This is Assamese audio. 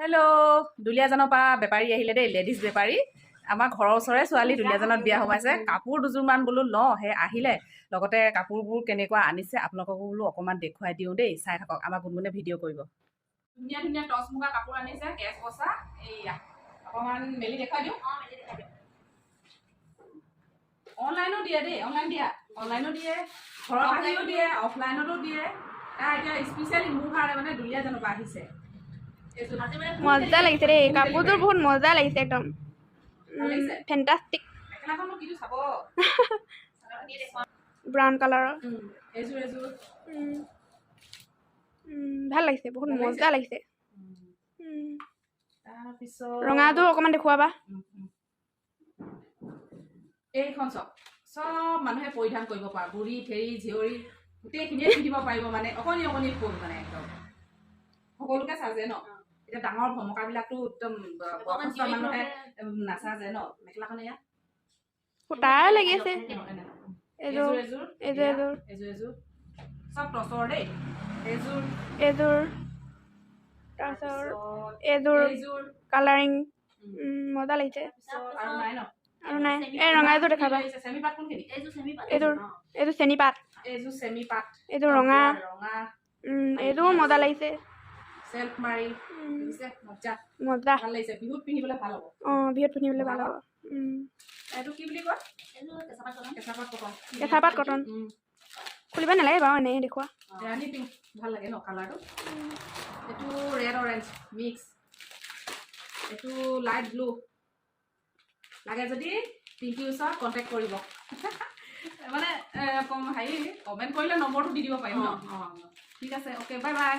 হেল্ল' দুলীয়াজানৰ পৰা বেপাৰী আহিলে দেই, লেডিজ বেপাৰী। আমাৰ ঘৰৰ ওচৰৰে ছোৱালী দুলীয়াজানত বিয়া সোমাইছে। কাপোৰ দুযোৰমান বোলো লওঁ, সেই আহিলে লগতে কাপোৰবোৰ কেনেকুৱা আনিছে আপোনালোককো বোলো অকণমান দেখুৱাই দিওঁ দেই, চাই থাকক। আমাৰ গুণগুণে ভিডিঅ' কৰিব। ধুনীয়া ধুনীয়া টচ মুগা কাপোৰ আনিছে, কেচ বচা। এইয়া অকণমান মেলি দেখুৱাই দিওঁ। অনলাইনো দিয়ে দেই, অনলাইন দিয়া, অনলাইনো দিয়ে, ঘৰত আহিও দিয়ে, অফলাইনতো দিয়ে। এতিয়া স্পেচিয়েলি মোৰ কাৰণে মানে দুলীয়াজানৰ পৰা আহিছে। মজা লাগিছে দেই, কাপোৰযোৰ বহুত মজা লাগিছে, একদম ফেণ্টাষ্টিক। ব্ৰাউন কালাৰৰ ভাল লাগিছে, বহুত মজা লাগিছে। ৰঙাযোৰ অকণমান দেখুৱাবা। এইখন চব মানুহে পৰিধান কৰিব পৰা, বুঢ়ী ঠেৰি জীয়ৰী গোটেইখিনিয়ে পিন্ধিব পাৰিব। মানে অকণি অকণি ফুল মানে একদম সকলোকে চাজে ন। এতিয়া ডাঙৰ ভমকাবিলাকতো একদম বয়সস্থ মানুহে নাচাজে ন। মেখেলাখন এয়া সূতাৰ লাগি আছে, এযোৰ এযোৰ এযোৰ এযোৰ এযোৰ এযোৰ চব টচৰ দেই। এযোৰ এযোৰ, তাৰপিছত এযোৰ কালাৰিং মজা লাগিছে। আৰু নাই ন, আৰু নাই, এই ৰঙা এযোৰ দেখাবা। চেমি পাত কোনখিনি? এইযোৰ চেনি পাত, এইযোৰ চেমি পাত, এইযোৰ ৰঙা ৰঙা, এইযোৰ মজা লাগিছে। চেল্ফ মাৰি মজা মজা, ভাল লাগিছে। বিহুত পিন্ধিবলৈ ভাল হ'ব। বিহুত পিন্ধিবলৈ ভাল হ'ব। এইটো কি বুলি কয়? কেঁচা পাত কটন। খুলিব নালাগে বাৰু, এনেই দেখুৱা। ৰাণী পিংক ভাল লাগে ন কালাৰটো। এইটো ৰেড অৰেঞ্জ মিক্স, এইটো লাইট ব্লু। লাগে যদি পিংকিৰ ওচৰত কণ্টেক্ট কৰিব। মানে হেৰি কমেণ্ট কৰিলে নম্বৰটো দি দিব পাৰিম ন। ঠিক আছে, অ'কে, বাই বাই।